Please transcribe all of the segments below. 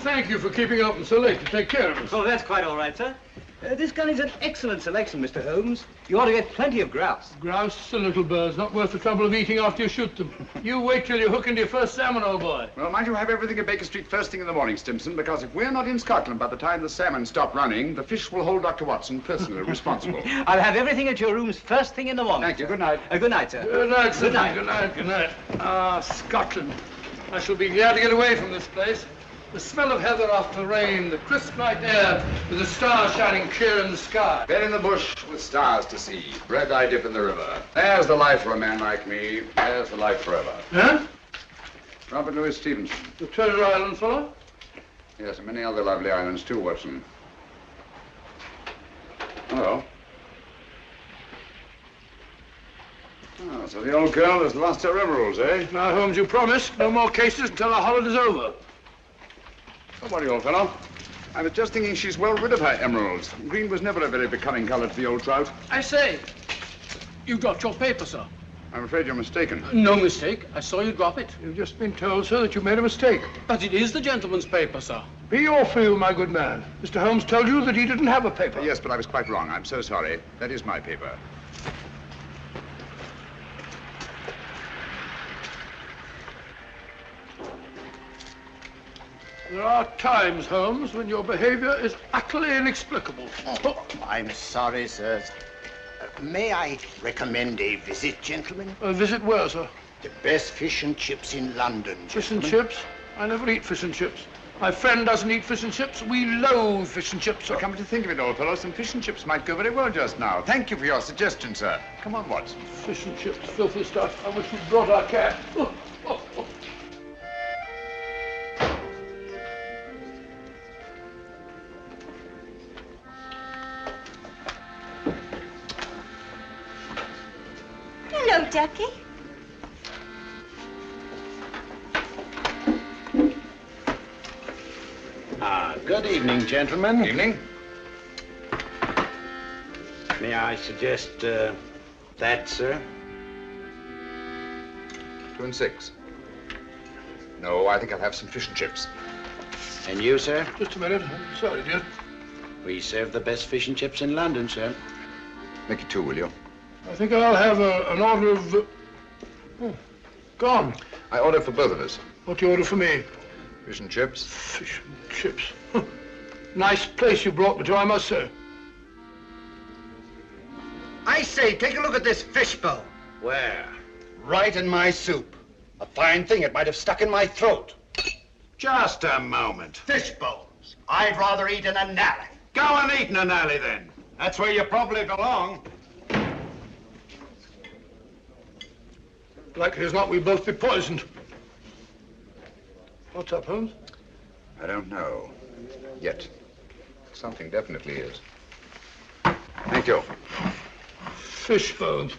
Thank you for keeping open so late to take care of us. Oh, that's quite all right, sir. This gun is an excellent selection, Mr. Holmes. You ought to get plenty of grouse. Grouse are little birds, not worth the trouble of eating after you shoot them. You wait till you hook into your first salmon, old boy. Well, mind you have everything at Baker Street first thing in the morning, Stimson, because if we're not in Scotland by the time the salmon stop running, the fish will hold Dr. Watson personally responsible. I'll have everything at your rooms first thing in the morning. Thank you. Good night. Good night, sir. Good night, sir. Good night. Good night. Good night. Ah, Scotland. I shall be glad to get away from this place. The smell of heather after the rain, the crisp night air, with the stars shining clear in the sky. Bed in the bush with stars to see. Bread I dip in the river. There's the life for a man like me. There's the life forever. Huh? Robert Louis Stevenson. The Treasure Island fellow? Yes, and many other lovely islands too, Watson. Hello. Oh, so the old girl has lost her emeralds, eh? Now, Holmes, you promised no more cases until our holiday's over. Don't worry, old fellow. I was just thinking she's well rid of her emeralds. Green was never a very becoming color to the old trout. I say, you dropped your paper, sir. I'm afraid you're mistaken. No mistake. I saw you drop it. You've just been told, sir, that you made a mistake. But it is the gentleman's paper, sir. Be your fool, my good man. Mr. Holmes told you that he didn't have a paper. Yes, but I was quite wrong. I'm so sorry. That is my paper. There are times, Holmes, when your behavior is utterly inexplicable. Oh, I'm sorry, sir. May I recommend a visit, gentlemen? A visit where, sir? The best fish and chips in London, Fish and gentlemen. chips? I never eat fish and chips. My friend doesn't eat fish and chips. We loathe fish and chips, sir. Come to think of it, old fellow, some fish and chips might go very well just now. Thank you for your suggestion, sir. Come on, Watson. Fish and chips, filthy stuff. I wish you'd brought our cat. Oh, oh, oh. Hello, Ducky. Good evening, gentlemen. Evening. May I suggest that, sir? 2 and 6. No, I think I'll have some fish and chips. And you, sir? Just a minute. I'm sorry, dear. We serve the best fish and chips in London, sir. Make it 2, will you? I think I'll have an order of... Oh, gone. I order for both of us. What do you order for me? Fish and chips. Fish and chips. Nice place you brought me to, I must say. I say, take a look at this fishbowl. Where? Right in my soup. A fine thing, it might have stuck in my throat. Just a moment. Fishbowls. I'd rather eat in an alley. Go and eat in an alley, then. That's where you probably belong. Likely as not, we'll both be poisoned. What's up, Holmes? I don't know. Yet. Something definitely is. Thank you. Fish bones.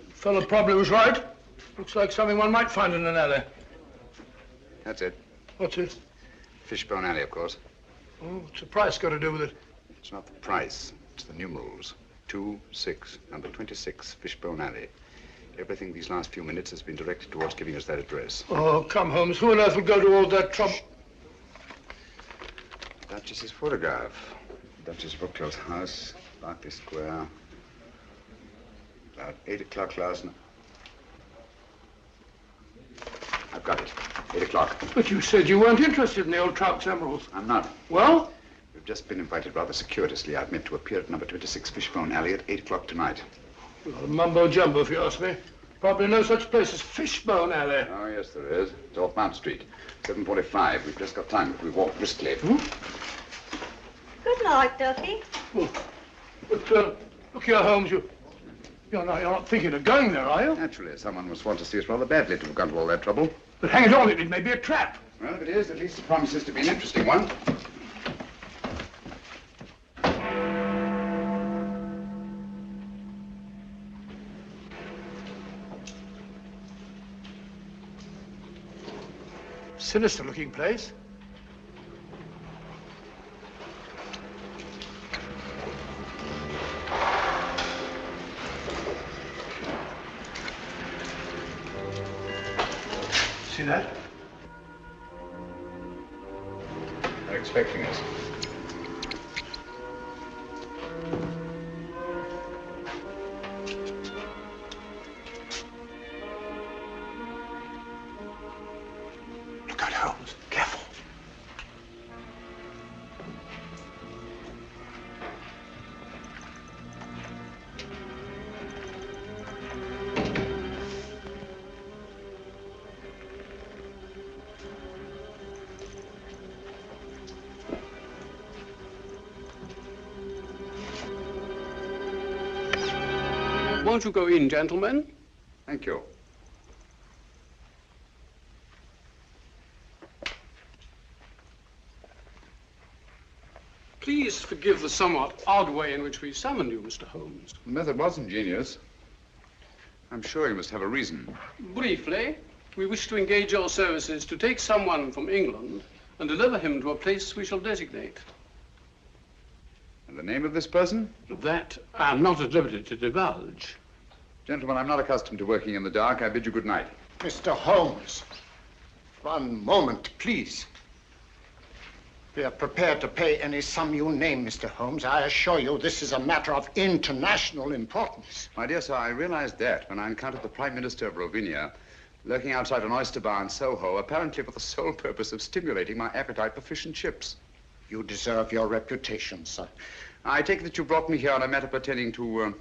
Fellow probably was right. Looks like something one might find in an alley. That's it. What's it? Fishbone Alley, of course. Oh, what's the price got to do with it? It's not the price. It's the numerals. 2, 6, number 26, Fishbone Alley. Everything these last few minutes has been directed towards giving us that address. Oh, come, Holmes. Who on earth will go to all that trouble? Duchess's photograph. Duchess Brookfield's house, Berkeley Square. About 8 o'clock last night. I've got it. 8 o'clock. But you said you weren't interested in the old trout's emeralds. I'm not. Well? We've just been invited rather circuitously. I've meant to appear at number 26 Fishbone Alley at 8 o'clock tonight. Well, mumbo jumbo, if you ask me. Probably no such place as Fishbone Alley. Oh, yes, there is. It's off Mount Street. 7:45. We've just got time if we walk briskly. Good night, Ducky. Oh, but, look here, Holmes, you're not thinking of going there, are you? Naturally, someone must want to see us rather badly to have gone to all that trouble. But hang it all, it may be a trap. Well, if it is, at least it promises to be an interesting one. Sinister-looking place. See that? They're expecting us. Look out, Holmes. Careful. Won't you go in, gentlemen? Thank you. Please forgive the somewhat odd way in which we summoned you, Mr. Holmes. The method was ingenious. I'm sure you must have a reason. Briefly, we wish to engage your services to take someone from England and deliver him to a place we shall designate. And the name of this person? That I am not at liberty to divulge. Gentlemen, I'm not accustomed to working in the dark. I bid you good night. Mr. Holmes, one moment, please. We are prepared to pay any sum you name, Mr. Holmes. I assure you this is a matter of international importance. My dear sir, I realized that when I encountered the Prime Minister of Rovinia lurking outside an oyster bar in Soho, apparently for the sole purpose of stimulating my appetite for fish and chips. You deserve your reputation, sir. I take it that you brought me here on a matter pertaining to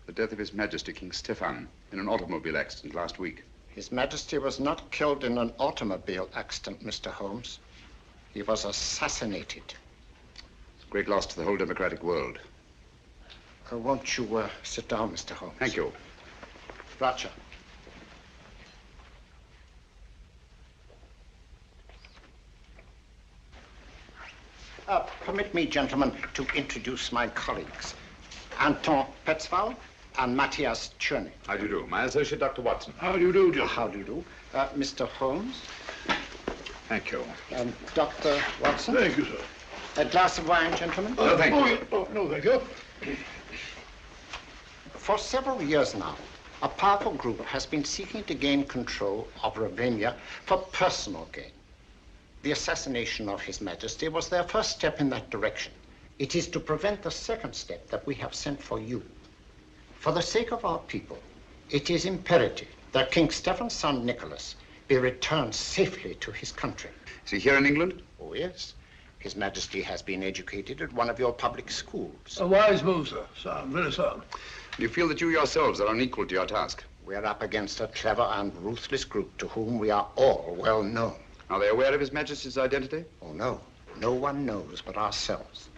the death of His Majesty King Stefan in an automobile accident last week. His Majesty was not killed in an automobile accident, Mr. Holmes. He was assassinated. It's a great loss to the whole democratic world. Won't you sit down, Mr. Holmes? Thank you. Roger. Permit me, gentlemen, to introduce my colleagues. Anton Petzval and Matthias Czerny. How do you do? My associate, Dr. Watson. How do you do, Joe? How do you do? Mr. Holmes Thank you. and Dr. Watson. Thank you, sir. A glass of wine, gentlemen? No, thank you. Oh, no, thank you. For several years now, a powerful group has been seeking to gain control of Ravenna for personal gain. The assassination of His Majesty was their first step in that direction. It is to prevent the second step that we have sent for you. For the sake of our people, it is imperative that King Stephen's son Nicholas be returned safely to his country. Is he here in England? Oh, yes. His Majesty has been educated at one of your public schools. A wise move, sir. Sound, very sound. Do you feel that you yourselves are unequal to your task? We're up against a clever and ruthless group to whom we are all well known. Are they aware of His Majesty's identity? Oh, no. No one knows but ourselves.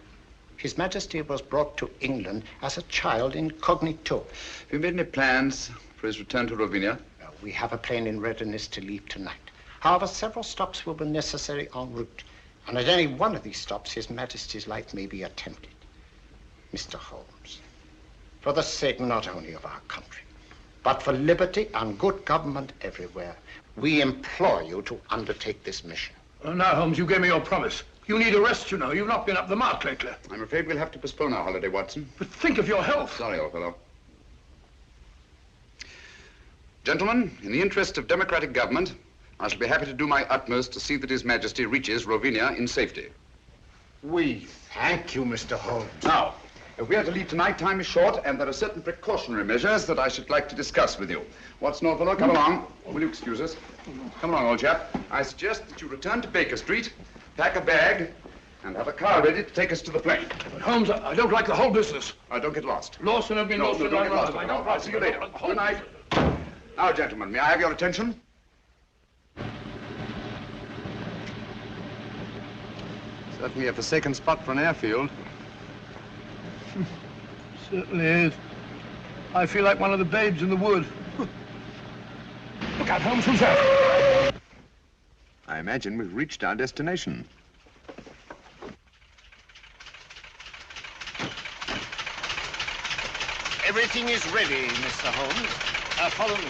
His Majesty was brought to England as a child incognito. Have you made any plans for his return to Ravenna? We have a plane in readiness to leave tonight. However, several stops will be necessary en route. And at any one of these stops, His Majesty's life may be attempted. Mr. Holmes, for the sake not only of our country, but for liberty and good government everywhere, we implore you to undertake this mission. Now, Holmes, you gave me your promise. You need a rest, you know. You've not been up the mark lately. I'm afraid we'll have to postpone our holiday, Watson. But think of your health. Sorry, old fellow. Gentlemen, in the interest of democratic government, I shall be happy to do my utmost to see that His Majesty reaches Ravenna in safety. We thank you, Mr. Holmes. Now, if we are to leave tonight, time is short, and there are certain precautionary measures that I should like to discuss with you. Watson, old fellow, come along. Will you excuse us? Come along, old chap. I suggest that you return to Baker Street, pack a bag, and have a car ready to take us to the plane. But, Holmes, I don't like the whole business. Don't get lost. Lost and have been No, lost. don't get lost. I know. I'll see you later. Good night. Now, gentlemen, may I have your attention? Certainly a forsaken spot for an airfield. Certainly is. I feel like one of the babes in the wood. Look out, Holmes, who's that? I imagine we've reached our destination. Everything is ready, Mr. Holmes. Follow me.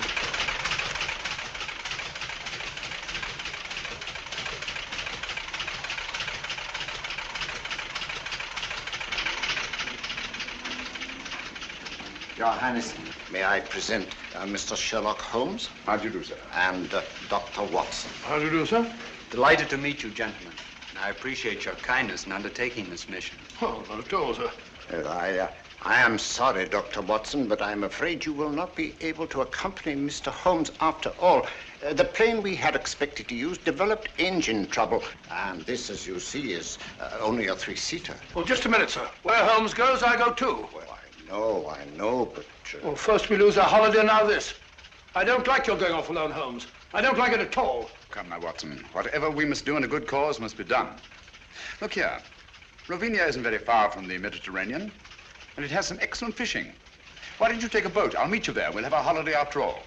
Your Highness, may I present Mr. Sherlock Holmes? How do you do, sir? And Dr. Watson. How do you do, sir? Delighted to meet you, gentlemen. I appreciate your kindness in undertaking this mission. Oh, not at all, sir. I am sorry, Dr. Watson, but I'm afraid you will not be able to accompany Mr. Holmes after all. The plane we had expected to use developed engine trouble, and this, as you see, is only a three-seater. Well, just a minute, sir. Where Holmes goes, I go too. Well, I know, but... Well, first we lose our holiday, now this. I don't like your going off alone, Holmes. I don't like it at all. Come now, Watson. Whatever we must do in a good cause must be done. Look here. Ravinia isn't very far from the Mediterranean, and it has some excellent fishing. Why don't you take a boat? I'll meet you there. We'll have our holiday after all.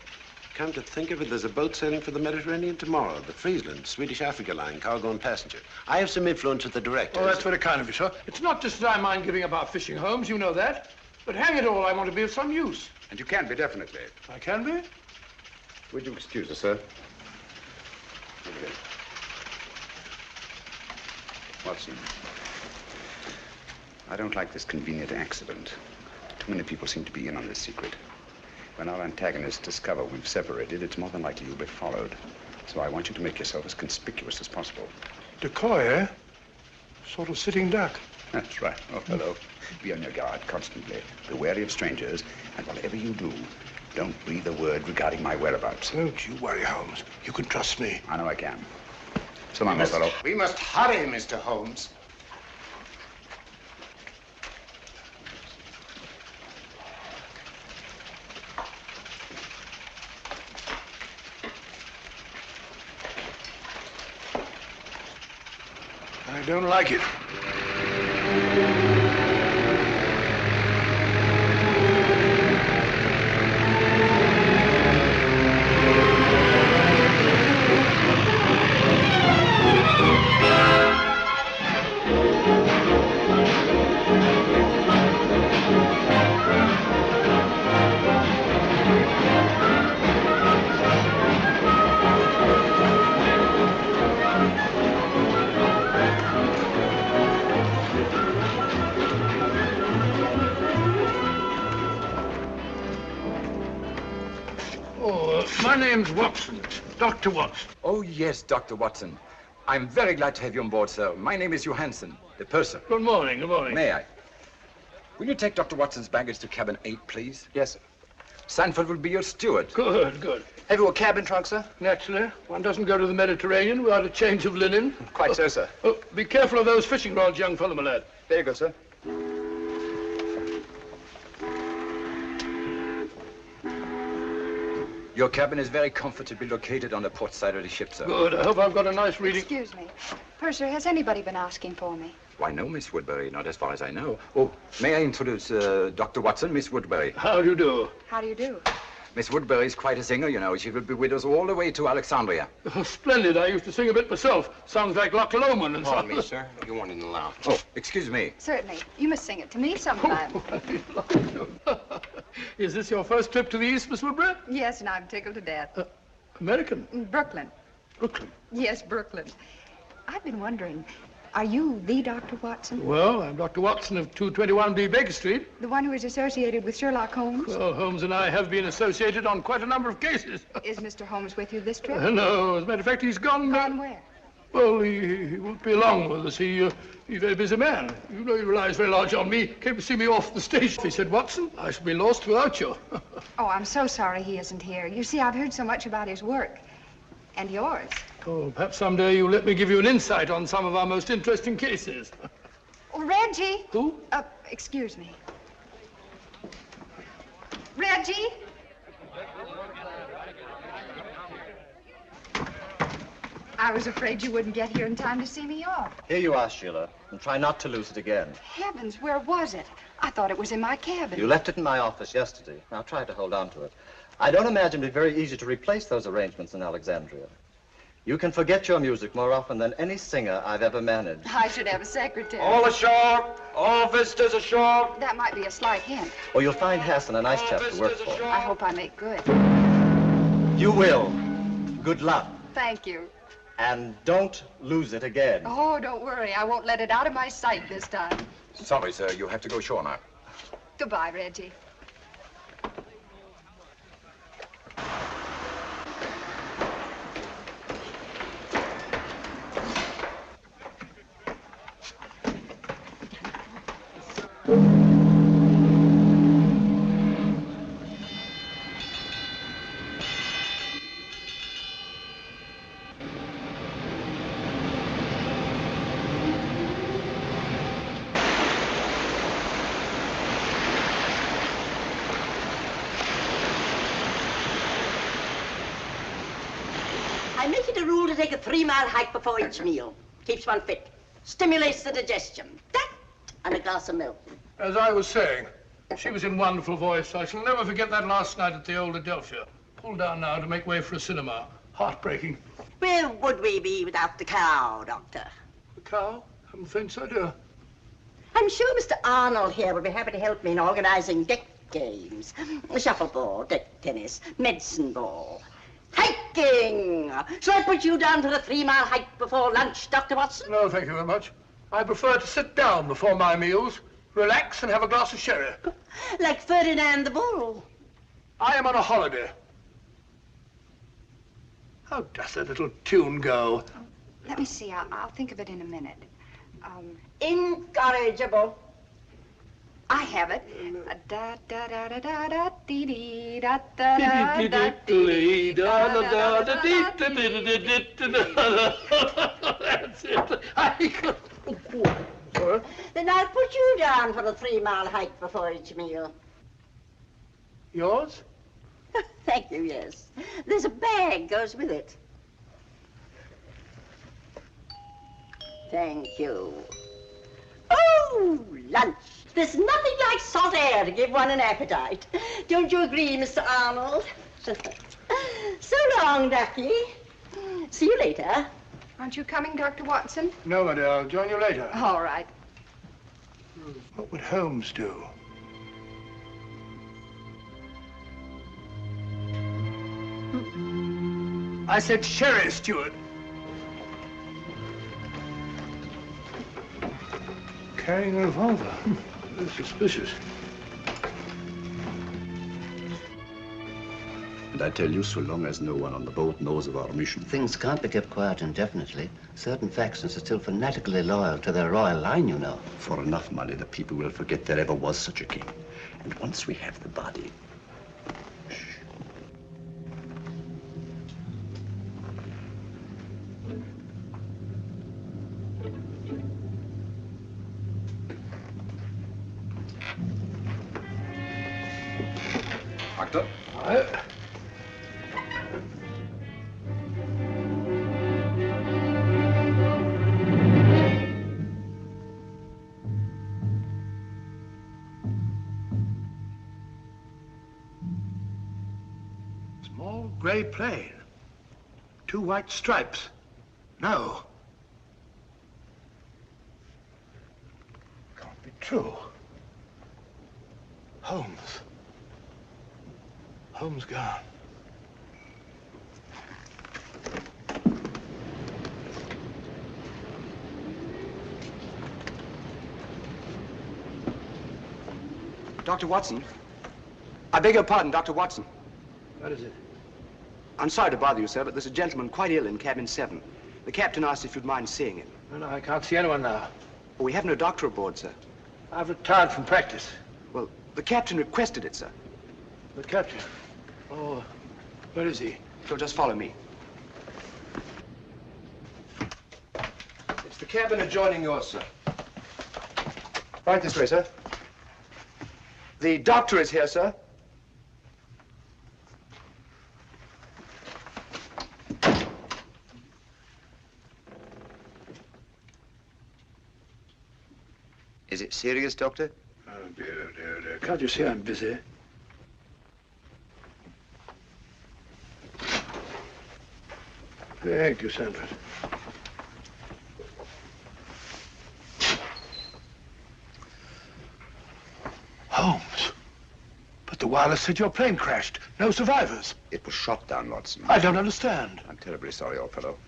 Come to think of it, there's a boat sailing for the Mediterranean tomorrow, the Friesland, Swedish Africa line, cargo and passenger. I have some influence with the director. Oh, that's very kind of you, sir. It's not just that I mind giving up our fishing, Holmes, you know that. But hang it all, I want to be of some use. And you can be, definitely. I can be? Would you excuse us, sir? Okay. Watson, I don't like this convenient accident. Too many people seem to be in on this secret. When our antagonists discover we've separated, it's more than likely you'll be followed. So I want you to make yourself as conspicuous as possible. Decoy, eh? Sort of sitting duck. That's right. Oh, hello. Be on your guard constantly. Be wary of strangers, and whatever you do, don't breathe a word regarding my whereabouts. Don't you worry, Holmes. You can trust me. I know I can. So long, old fellow. We must hurry, Mr. Holmes. I don't like it. My name's Watson, Dr. Watson. Oh, yes, Dr. Watson. I'm very glad to have you on board, sir. My name is Johansson, the purser. Good morning, good morning. May I? Will you take Dr. Watson's baggage to cabin 8, please? Yes, sir. Sanford will be your steward. Good, good. Have you a cabin trunk, sir? Naturally. One doesn't go to the Mediterranean without a change of linen. Quite so, sir. Oh, be careful of those fishing rods, young fellow, my lad. Very good, sir. Your cabin is very comfortably located on the port side of the ship, sir. Good. I hope I've got a nice reading. Excuse me. Purser, has anybody been asking for me? Why, no, Miss Woodbury, not as far as I know. Oh, may I introduce Dr. Watson, Miss Woodbury? How do you do? How do you do? Miss Woodbury is quite a singer, you know. She will be with us all the way to Alexandria. Oh, splendid. I used to sing a bit myself. Sounds like Loch Lomond and so Pardon me, sir. You want in the lounge. Oh, excuse me. Certainly. You must sing it to me sometime. Is this your first trip to the East, Miss Woodbury? Yes, and I'm tickled to death. American? Brooklyn. Brooklyn? Yes, Brooklyn. I've been wondering, are you the Dr. Watson? Well, I'm Dr. Watson of 221B Baker Street. The one who is associated with Sherlock Holmes? Well, Holmes and I have been associated on quite a number of cases. Is Mr. Holmes with you this trip? No, as a matter of fact, he's gone... Gone where? Well, he won't be along with us. He's a very busy man. You know he relies very large on me. Came to see me off the station. He said, Watson, I shall be lost without you. Oh, I'm so sorry he isn't here. You see, I've heard so much about his work. And yours. Oh, perhaps someday you'll let me give you an insight on some of our most interesting cases. Oh, Reggie. Who? Excuse me. Reggie? I was afraid you wouldn't get here in time to see me off. Here you are, Sheila, and try not to lose it again. Heavens, where was it? I thought it was in my cabin. You left it in my office yesterday. Now try to hold on to it. I don't imagine it'd be very easy to replace those arrangements in Alexandria. You can forget your music more often than any singer I've ever managed. I should have a secretary. All ashore! All visitors ashore! That might be a slight hint. Or you'll find Hassan a nice chap to work for. I hope I make good. You will. Good luck. Thank you. And don't lose it again. Oh, don't worry. I won't let it out of my sight this time. Sorry, sir. You have to go ashore now. Goodbye, Reggie. I make it a rule to take a 3-mile hike before each meal. Keeps one fit. Stimulates the digestion. That and a glass of milk. As I was saying, she was in wonderful voice. I shall never forget that last night at the old Adelphia. Pulled down now to make way for a cinema. Heartbreaking. Where would we be without the cow, Doctor? The cow? Haven't faint idea. I'm sure Mr. Arnold here would be happy to help me in organizing deck games. Shuffleboard, deck tennis, medicine ball. Hiking! Shall I put you down for a 3-mile hike before lunch, Dr. Watson? No, thank you very much. I prefer to sit down before my meals, relax and have a glass of sherry. Like Ferdinand the Bull. I am on a holiday. How does that little tune go? Let me see. I'll think of it in a minute. Incorrigible. I have it. Da da da da da da dee dee da da da da dee da da da da That's it. Sorry? Then I'll put you down for a 3-mile hike before each meal. Yours? Thank you, yes. There's a bag goes with it. Thank you. Oh, lunch. There's nothing like salt air to give one an appetite. Don't you agree, Mr. Arnold? So long, Ducky. See you later. Aren't you coming, Dr. Watson? No, my dear. I'll join you later. All right. What would Holmes do? I said sherry, Stewart. Carrying a revolver. Very suspicious. And I tell you, so long as no one on the boat knows of our mission. Things can't be kept quiet indefinitely. Certain factions are still fanatically loyal to their royal line, you know. For enough money, the people will forget there ever was such a king. And once we have the body... Doctor? Small gray plane. 2 white stripes. No. Can't be true. Holmes. Holmes gone. Dr. Watson. I beg your pardon, Dr. Watson. What is it? I'm sorry to bother you, sir, but there's a gentleman quite ill in cabin 7. The captain asked if you'd mind seeing him. No, I can't see anyone now. We have no doctor aboard, sir. I've retired from practice. Well, the captain requested it, sir. The captain? Oh, where is he? So just follow me. It's the cabin adjoining yours, sir. Right this way, sir. The doctor is here, sir. Is it serious, Doctor? Oh, dear, dear, dear. Can't you see I'm busy? Thank you, Sanford. Holmes. But the wireless said your plane crashed. No survivors. It was shot down, Watson. I don't understand. I'm terribly sorry, old fellow.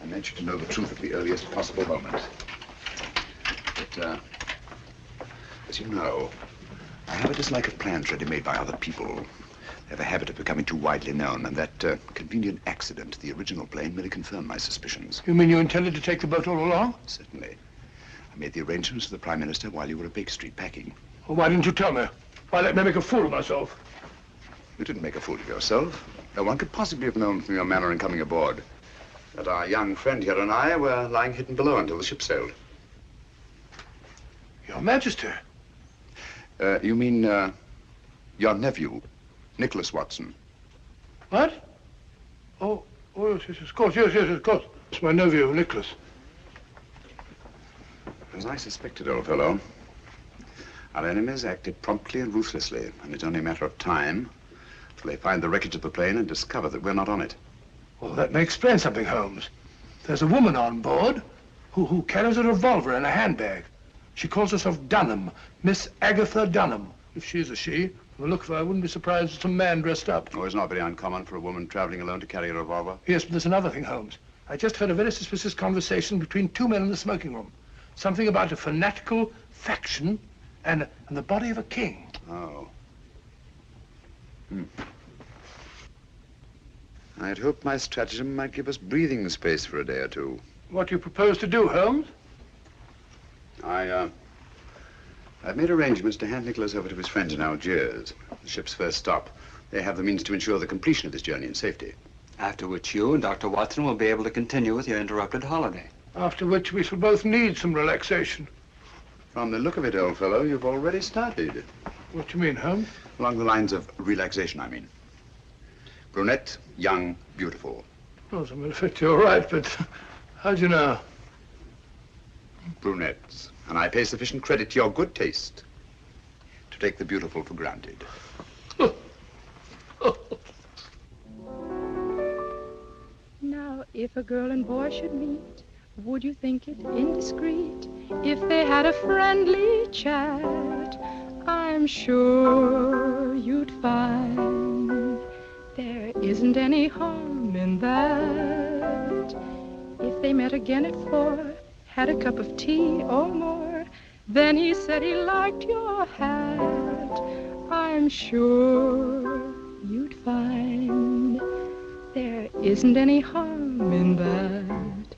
I meant you to know the truth at the earliest possible moment. But, as you know, I have a dislike of plans ready-made by other people. They have a habit of becoming too widely known, and that convenient accident to the original plane merely confirmed my suspicions. You mean you intended to take the boat all along? Certainly. I made the arrangements with the Prime Minister while you were at Baker Street packing. Well, why didn't you tell me? Why let me make a fool of myself? You didn't make a fool of yourself. No one could possibly have known from your manner in coming aboard that our young friend here and I were lying hidden below until the ship sailed. Your Majesty. You mean, your nephew, Nicholas Watson. What? Oh, yes, of course, yes, of course. It's my nephew, Nicholas. As I suspected, old fellow, our enemies acted promptly and ruthlessly, and it's only a matter of time till they find the wreckage of the plane and discover that we're not on it. Well, that may explain something, Holmes. There's a woman on board who carries a revolver in a handbag. She calls herself Dunham, Miss Agatha Dunham. If she's a she, from the look of her, I wouldn't be surprised if some man dressed up. Oh, it's not very uncommon for a woman traveling alone to carry a revolver. Yes, but there's another thing, Holmes. I just heard a very suspicious conversation between two men in the smoking room. Something about a fanatical faction and the body of a king. Oh. I'd hoped my stratagem might give us breathing space for a day or two. What do you propose to do, Holmes? I've made arrangements to hand Nicholas over to his friends in Algiers, the ship's first stop. They have the means to ensure the completion of this journey in safety. After which you and Dr. Watson will be able to continue with your interrupted holiday. After which we shall both need some relaxation. From the look of it, old fellow, you've already started. What do you mean, Holmes? Along the lines of relaxation, I mean. Brunette, young, beautiful. Oh, as a matter of fact, you're right, but how do you know? Brunettes. And I pay sufficient credit to your good taste to take the beautiful for granted. Now, if a girl and boy should meet, would you think it indiscreet if they had a friendly chat? I'm sure you'd find there isn't any harm in that. If they met again at 4, had a cup of tea or more, then he said he liked your hat, I'm sure you'd find there isn't any harm in that.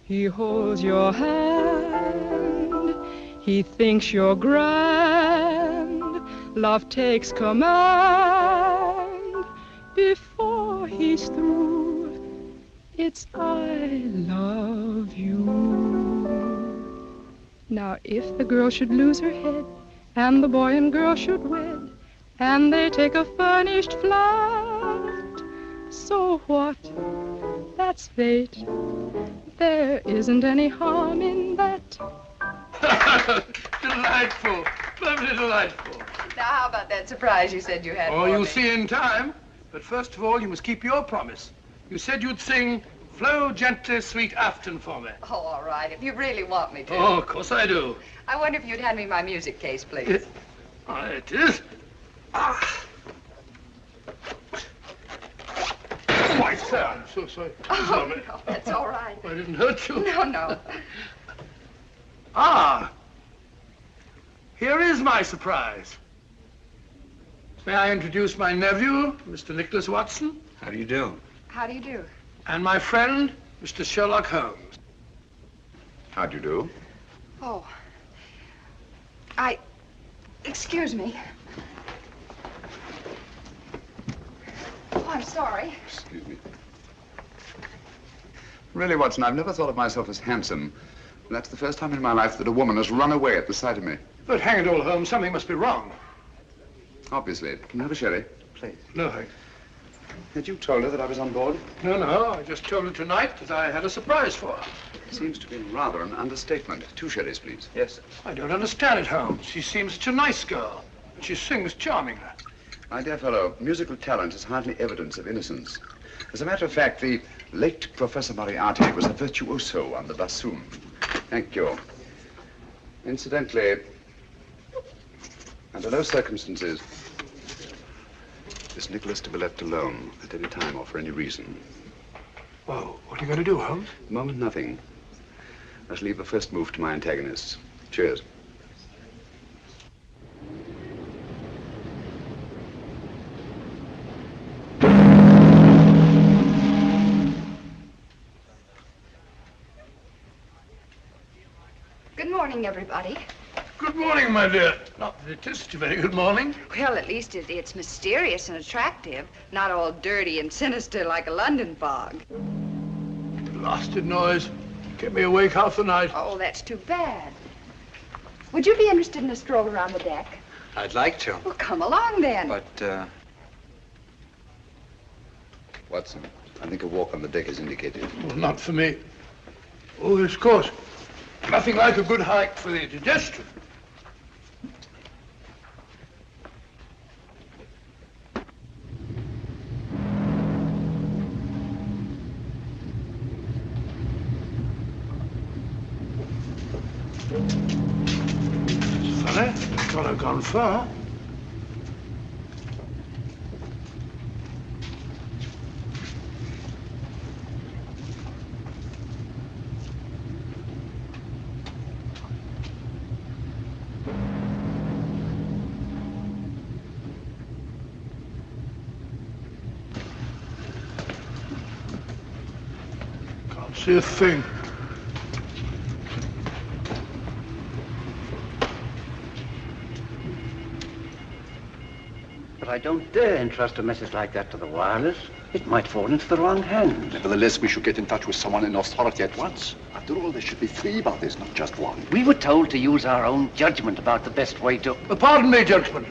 He holds your hand, he thinks you're grand, love takes command. Before he's through, it's I love you. Now, if the girl should lose her head, and the boy and girl should wed, and they take a furnished flat, so what? That's fate. There isn't any harm in that. Delightful. Perfectly delightful. Now, how about that surprise you said you had Oh, for you'll me? see in time. But first of all, you must keep your promise. You said you'd sing Flow Gently, Sweet Afton for me. Oh, all right, if you really want me to. Oh, of course I do. I wonder if you'd hand me my music case, please. It is. Ah. Oh, my sir, I'm so sorry. Oh, no, that's all right. I didn't hurt you. No, no. Ah. Here is my surprise. May I introduce my nephew, Mr. Nicholas Watson? How do you do? How do you do? And my friend, Mr. Sherlock Holmes. How do you do? Oh. Excuse me. Oh, I'm sorry. Excuse me. Really, Watson, I've never thought of myself as handsome. That's the first time in my life that a woman has run away at the sight of me. But hang it all, Holmes, something must be wrong. Obviously. Can you have a sherry? Please. No, thanks. Had you told her that I was on board? No, I just told her tonight that I had a surprise for her. Seems to be rather an understatement. 2 sherries, please. Yes, sir. I don't understand it, Holmes. She seems such a nice girl. And she sings charmingly. My dear fellow, musical talent is hardly evidence of innocence. As a matter of fact, the late Professor Moriarty was a virtuoso on the bassoon. Thank you. Incidentally, under no circumstances is Nicholas to be left alone at any time or for any reason. Well, what are you going to do, Holmes? At the moment, nothing. I shall leave the first move to my antagonists. Cheers. Good morning, everybody. Good morning, my dear. Not that it is a very good morning. Well, at least it's mysterious and attractive, not all dirty and sinister like a London fog. Blasted noise. Kept me awake half the night. Oh, that's too bad. Would you be interested in a stroll around the deck? I'd like to. Well, come along then. But, Watson, I think a walk on the deck is indicated. Well, not for me. Oh, yes, of course. Nothing like a good hike for the digestion. It's funny. It's got have gone far. See a thing. But I don't dare entrust a message like that to the wireless. It might fall into the wrong hands. Nevertheless, we should get in touch with someone in authority at once. After all, there should be 3 about this, not just 1. We were told to use our own judgment about the best way to... Pardon me, gentlemen.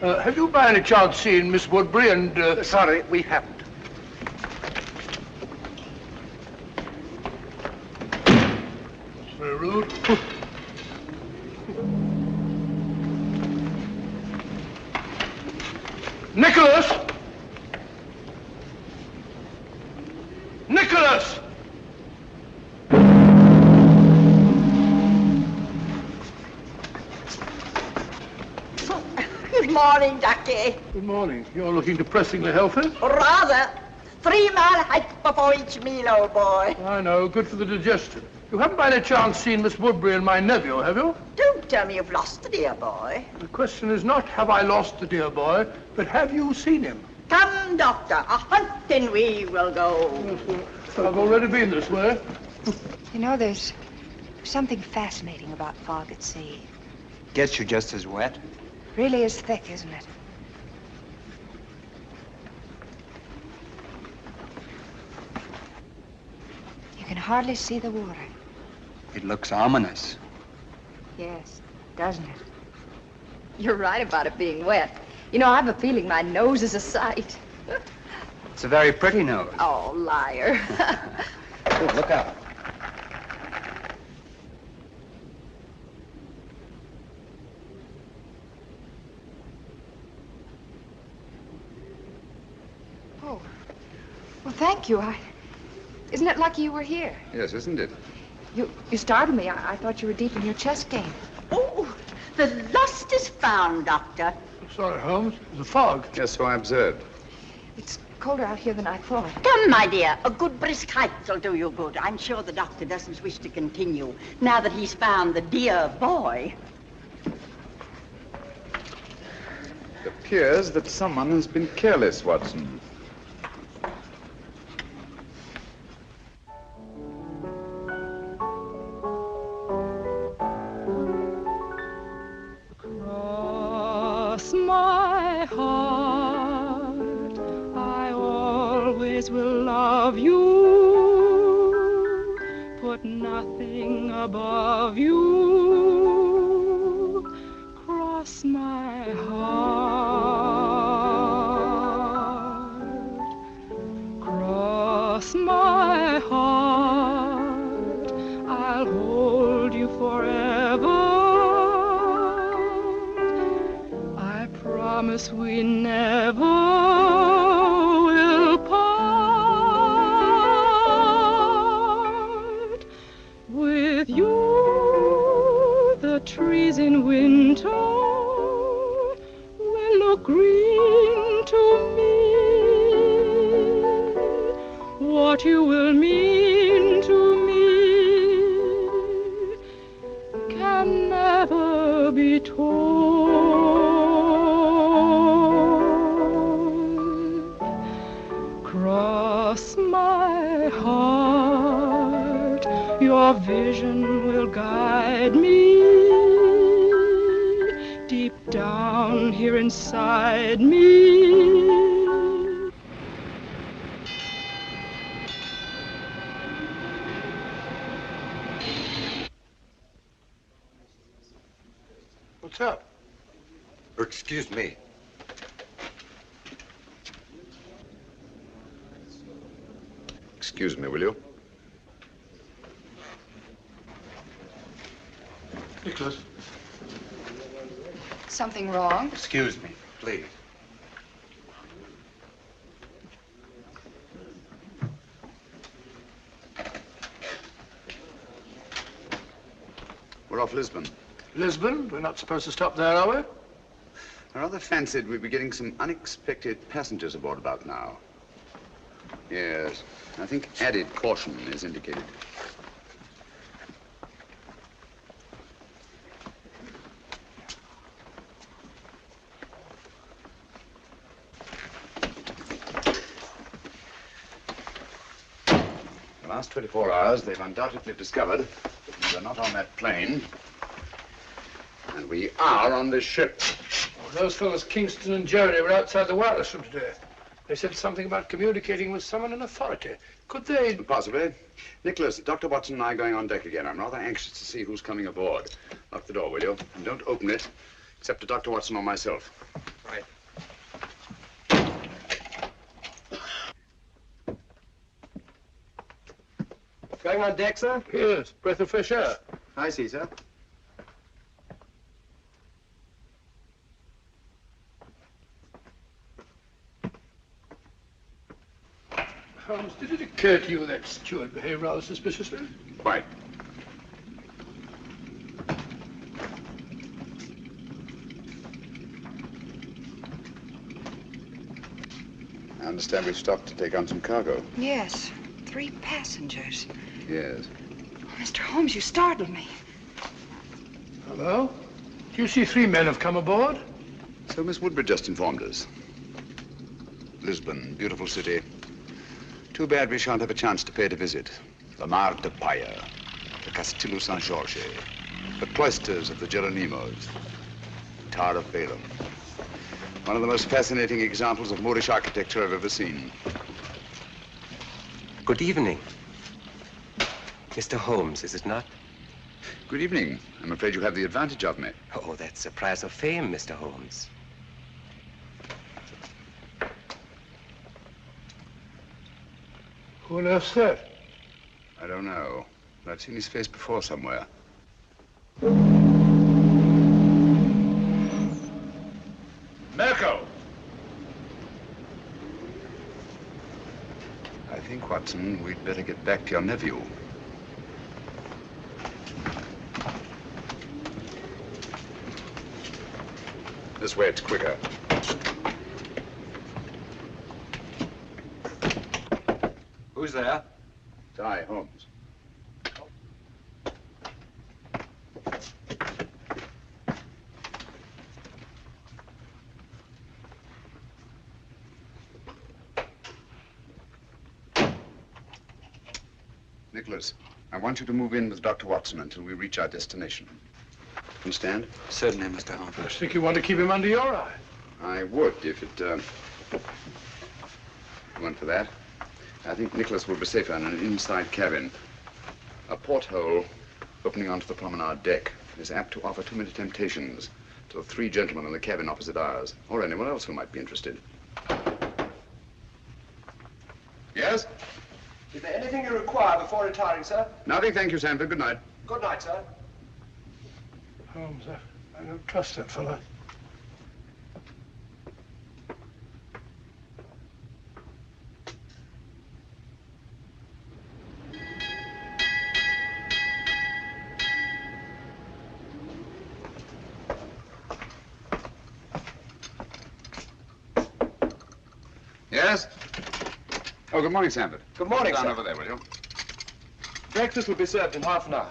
Have you by any chance seen Miss Woodbury and... Sorry, we haven't. Very rude. Nicholas! Nicholas! Good morning, Ducky. Good morning. You're looking depressingly healthy. Rather. 3-mile hike before each meal, old boy. I know. Good for the digestion. You haven't by any chance seen Miss Woodbury and my nephew, have you? Don't tell me you've lost the dear boy. The question is not, have I lost the dear boy, but have you seen him? Come, Doctor, a hunting we will go. Yes, I've already been this way. You know, there's something fascinating about fog at sea. Gets you just as wet. Really is thick, isn't it? You can hardly see the water. It looks ominous. Yes, doesn't it? You're right about it being wet. You know, I've a feeling my nose is a sight. It's a very pretty nose. Oh, liar. Oh, look out. Oh, well, thank you. Isn't it lucky you were here? Yes, isn't it? You startled me. I thought you were deep in your chess game. Oh, the lost is found, Doctor. Sorry, Holmes. There's a fog. Yes, so I observed. It's colder out here than I thought. Come, my dear. A good brisk hike will do you good. I'm sure the doctor doesn't wish to continue now that he's found the dear boy. It appears that someone has been careless, Watson. My heart, I always will love you, put nothing above you, cross my heart. cross my heart, I'll hold you forever. I promise we never will part. With you, the trees in winter will look green to me. What you will mean to me can never be told. Cross my heart, your vision will guide me deep down here inside me. What's up? Excuse me. Excuse me, will you? Nicholas. Something wrong? Excuse me, please. We're off Lisbon. Lisbon? We're not supposed to stop there, are we? I rather fancied we'd be getting some unexpected passengers aboard about now. Yes, I think added caution is indicated. The last 24 hours, they've undoubtedly discovered we're not on that plane, and we are on this ship. Well, those fellows, Kingston and Jerry, were outside the wireless room today. They said something about communicating with someone in authority. Could they? Possibly. Nicholas, Dr. Watson and I are going on deck again. I'm rather anxious to see who's coming aboard. Lock the door, will you? And don't open it, except to Dr. Watson or myself. Right. Going on deck, sir? Yes, breath of fresh air. I see, sir. Holmes, did it occur to you that steward behaved rather suspiciously? Quite. I understand we've stopped to take on some cargo. Yes, 3 passengers. Yes. Oh, Mr. Holmes, you startled me. Hello? Do you see 3 men have come aboard? So Miss Woodbridge just informed us. Lisbon, beautiful city. Too bad we shan't have a chance to pay it a visit. The Mar de Paya, the Castillo San Jorge, the cloisters of the Geronimos, Tower of Balaam. One of the most fascinating examples of Moorish architecture I've ever seen. Good evening. Mr. Holmes, is it not? Good evening. I'm afraid you have the advantage of me. Oh, that's a prize of fame, Mr. Holmes. Who on earth's that? I don't know, but I've seen his face before somewhere. Mirko! I think, Watson, we'd better get back to your nephew. This way, it's quicker. Who's there? It's I, Holmes. Nicholas, I want you to move in with Dr. Watson until we reach our destination. Understand? Certainly, Mr. Holmes. I think you want to keep him under your eye. I would, if it went for that. I think Nicholas will be safer in an inside cabin. A porthole opening onto the promenade deck is apt to offer too many temptations to the 3 gentlemen in the cabin opposite ours, or anyone else who might be interested. Yes? Is there anything you require before retiring, sir? Nothing, thank you, Sanford. Good night. Good night, sir. Holmes, I don't trust that fellow. Yes? Oh, good morning, Sanford. Good morning, Down sir. over there, will you? Breakfast will be served in half an hour.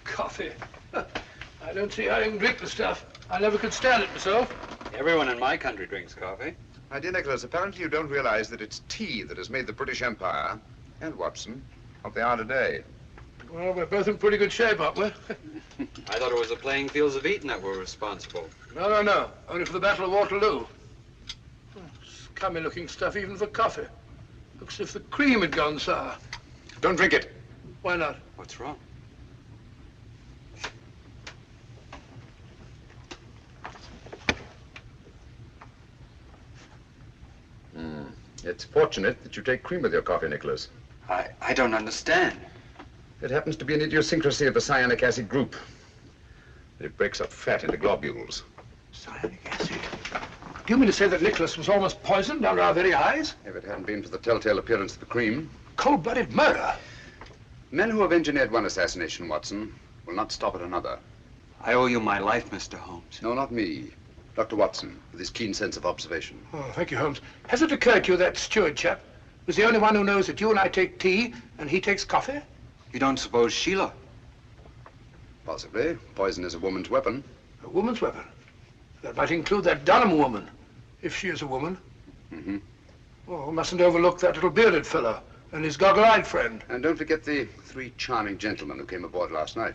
Coffee. I don't see how you can drink the stuff. I never could stand it myself. Everyone in my country drinks coffee. My dear Nicholas, apparently you don't realize that it's tea that has made the British Empire, and Watson, what they are today. Well, we're both in pretty good shape, aren't we? I thought it was the playing fields of Eton that were responsible. No. Only for the Battle of Waterloo. Scummy looking stuff even for coffee. Looks as if the cream had gone sour. Don't drink it. Why not? What's wrong? It's fortunate that you take cream with your coffee, Nicholas. I don't understand. It happens to be an idiosyncrasy of the cyanic acid group. It breaks up fat into globules. Cyanic acid? Do you mean to say that Nicholas was almost poisoned under our very eyes? If it hadn't been for the telltale appearance of the cream. Cold-blooded murder? Men who have engineered one assassination, Watson, will not stop at another. I owe you my life, Mr. Holmes. No, not me. Dr. Watson, with his keen sense of observation. Oh, thank you, Holmes. Has it occurred to you that steward chap was the only one who knows that you and I take tea and he takes coffee? You don't suppose Sheila? Possibly. Poison is a woman's weapon. A woman's weapon? That might include that Dunham woman, if she is a woman. Mm-hmm. Oh, we mustn't overlook that little bearded fellow and his goggle-eyed friend. And don't forget the 3 charming gentlemen who came aboard last night.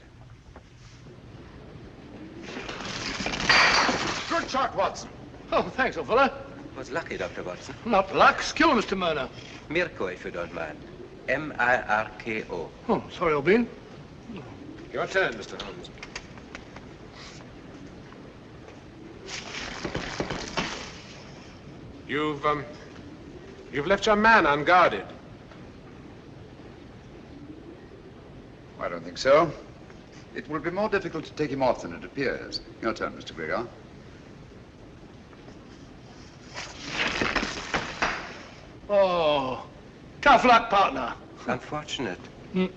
Good shot, Watson. Oh, thanks, old fellow. Was lucky, Dr. Watson. Not luck. Skill, Mr. Murner. Mirko, if you don't mind. M-I-R-K-O. Oh, sorry, old bean. Your turn, Mr. Holmes. You've left your man unguarded. I don't think so. It will be more difficult to take him off than it appears. Your turn, Mr. Gregor. Oh, tough luck, partner. Unfortunate. Hmm.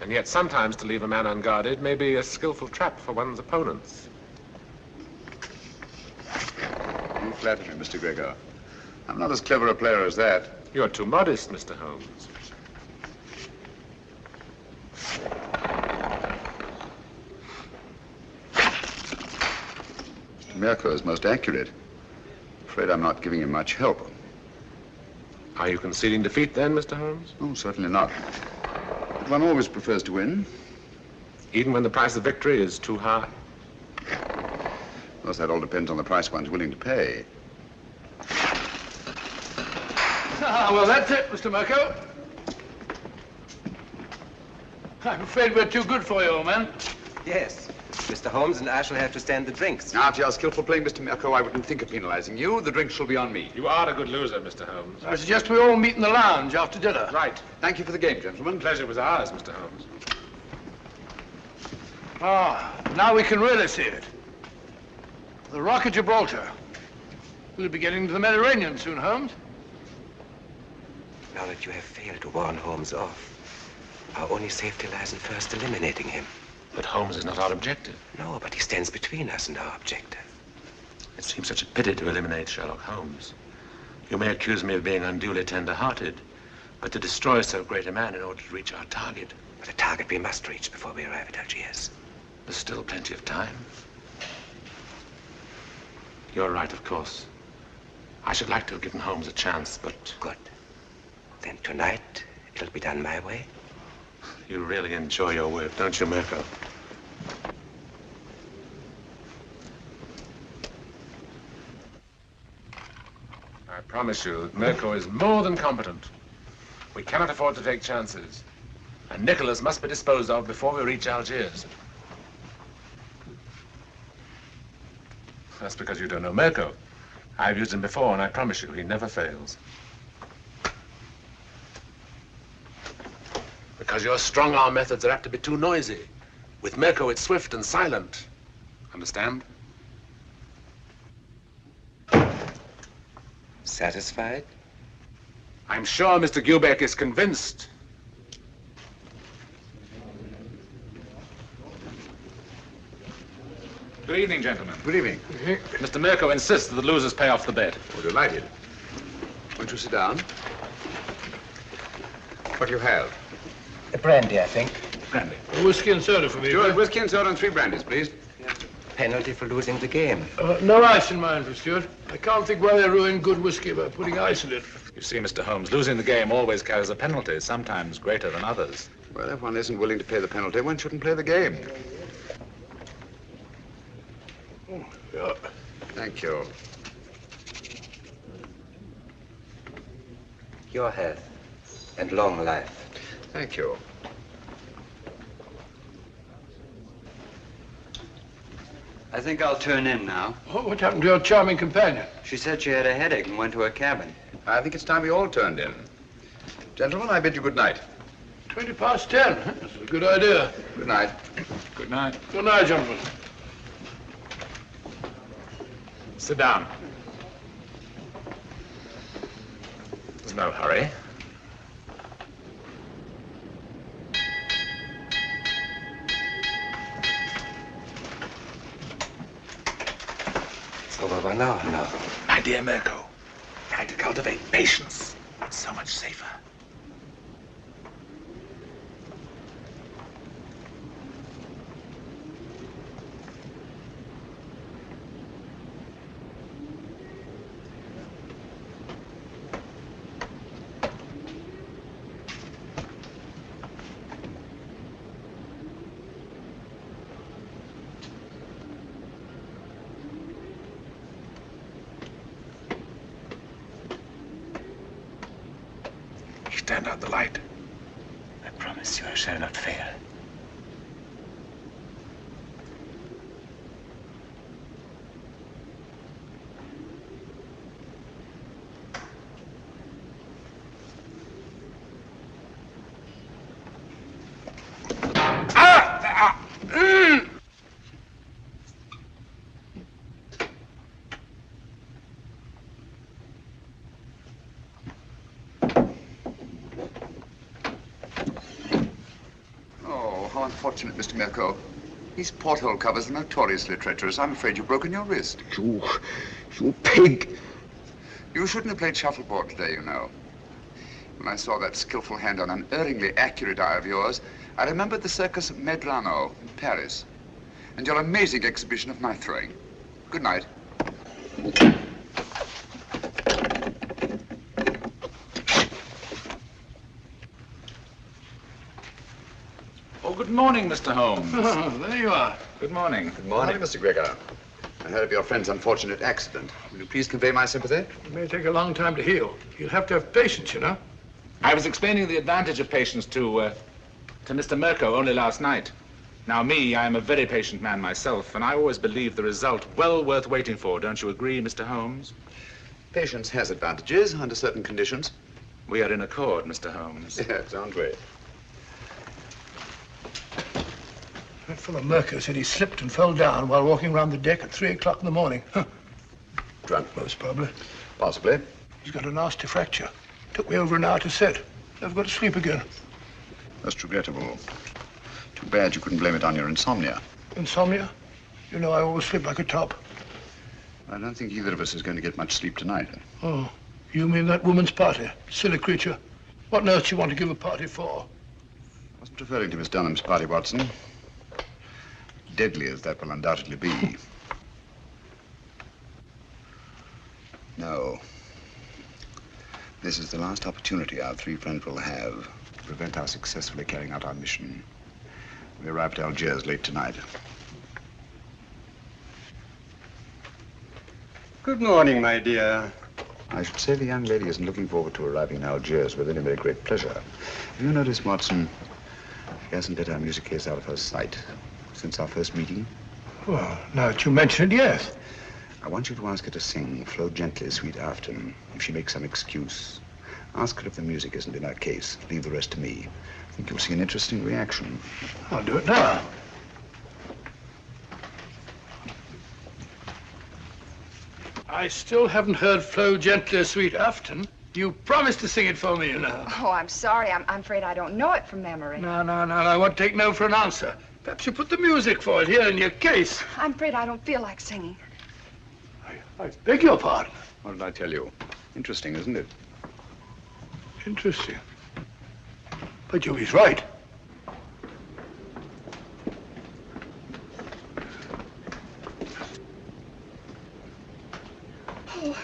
And yet sometimes to leave a man unguarded may be a skillful trap for one's opponents. You flatter me, Mr. Gregor. I'm not as clever a player as that. You're too modest, Mr. Holmes. Mr. Mirko is most accurate. Afraid I'm not giving him much help. Are you conceding defeat then, Mr. Holmes? Oh, certainly not. But one always prefers to win. Even when the price of victory is too high? Of course, that all depends on the price one's willing to pay. Ah, well, that's it, Mr. Mirko. I'm afraid we're too good for you, old man. Yes. Mr. Holmes and I shall have to stand the drinks. After your skillful playing, Mr. Mirko, I wouldn't think of penalizing you. The drinks shall be on me. You are a good loser, Mr. Holmes. I suggest we all meet in the lounge after dinner. Right. Thank you for the game, gentlemen. Pleasure was ours, Mr. Holmes. Ah, now we can really see it. The Rock of Gibraltar. We'll be getting to the Mediterranean soon, Holmes. Now that you have failed to warn Holmes off, our only safety lies in first eliminating him. But Holmes is not our objective. No, but he stands between us and our objective. It seems such a pity to eliminate Sherlock Holmes. You may accuse me of being unduly tender-hearted, but to destroy so great a man in order to reach our target. But a target we must reach before we arrive at Algiers. There's still plenty of time. You're right, of course. I should like to have given Holmes a chance, but... Good. Then tonight, it'll be done my way. You really enjoy your work, don't you, Mirko? I promise you that Mirko is more than competent. We cannot afford to take chances. And Nicholas must be disposed of before we reach Algiers. That's because you don't know Mirko. I've used him before, and I promise you, he never fails. Because your strong-arm methods are apt to be too noisy. With Mirko, it's swift and silent. Understand? Satisfied? I'm sure Mr. Gubeck is convinced. Good evening, gentlemen. Good evening. Mr. Mirko insists that the losers pay off the bet. Oh, delighted. Won't you sit down? What do you have? A brandy, I think. Brandy. A whiskey and soda for me. Stuart, whiskey and soda and 3 brandies, please. Penalty for losing the game. No ice in mine for Stuart. I can't think why they ruin good whiskey by putting ice in it. You see, Mr. Holmes, losing the game always carries a penalty, sometimes greater than others. Well, if one isn't willing to pay the penalty, one shouldn't play the game. Oh, yeah. Thank you. Your health and long life. Thank you. I think I'll turn in now. Oh, what happened to your charming companion? She said she had a headache and went to her cabin. I think it's time we all turned in. Gentlemen, I bid you good night. 10:20. Huh? That's a good idea. Good night. Good night. Good night, gentlemen. Sit down. There's no hurry. It's over by now. My dear Mirko, try to cultivate patience. It's so much safer. Stand out the light. I promise you I shall not fail. Unfortunate, Mr. Mirko. These porthole covers are notoriously treacherous. I'm afraid you've broken your wrist. You pig. You shouldn't have played shuffleboard today, you know. When I saw that skillful hand on an unerringly accurate eye of yours, I remembered the circus of Medrano in Paris and your amazing exhibition of knife throwing. Good night. Good morning, Mr. Holmes. Oh, there you are. Good morning. Good morning, Mr. Gregor. I heard of your friend's unfortunate accident. Will you please convey my sympathy? It may take a long time to heal. You'll have to have patience, you know. I was explaining the advantage of patience to Mr. Mirko only last night. Now, me, I am a very patient man myself, and I always believe the result well worth waiting for. Don't you agree, Mr. Holmes? Patience has advantages under certain conditions. We are in accord, Mr. Holmes. Yes, aren't we? That fellow Mirko said he slipped and fell down while walking around the deck at 3 o'clock in the morning. Huh. Drunk, most probably. Possibly. He's got a nasty fracture. Took me over an hour to set. Never got to sleep again. That's regrettable. Too bad you couldn't blame it on your insomnia. Insomnia? You know I always sleep like a top. I don't think either of us is going to get much sleep tonight. Oh, you mean that woman's party? Silly creature. What on earth do you want to give a party for? I wasn't referring to Miss Dunham's party, Watson. Deadly as that will undoubtedly be. No. This is the last opportunity our 3 friends will have to prevent our successfully carrying out our mission. We arrive at Algiers late tonight. Good morning, my dear. I should say the young lady isn't looking forward to arriving in Algiers with any very great pleasure. Have you noticed, Watson, She hasn't let our music case out of her sight since our first meeting. Well, now that you mention it, yes. I want you to ask her to sing Flow Gently, Sweet Afton. If she makes some excuse, ask her if the music isn't in her case. Leave the rest to me. I think you'll see an interesting reaction. I'll do it now. I still haven't heard Flow Gently, Sweet Afton. You promised to sing it for me, you know. Oh, I'm sorry. I'm afraid I don't know it from memory. No, I won't take no for an answer. Perhaps you put the music for it here in your case. I'm afraid I don't feel like singing. I beg your pardon. What did I tell you? Interesting, isn't it? Interesting. But Joey's right. Oh.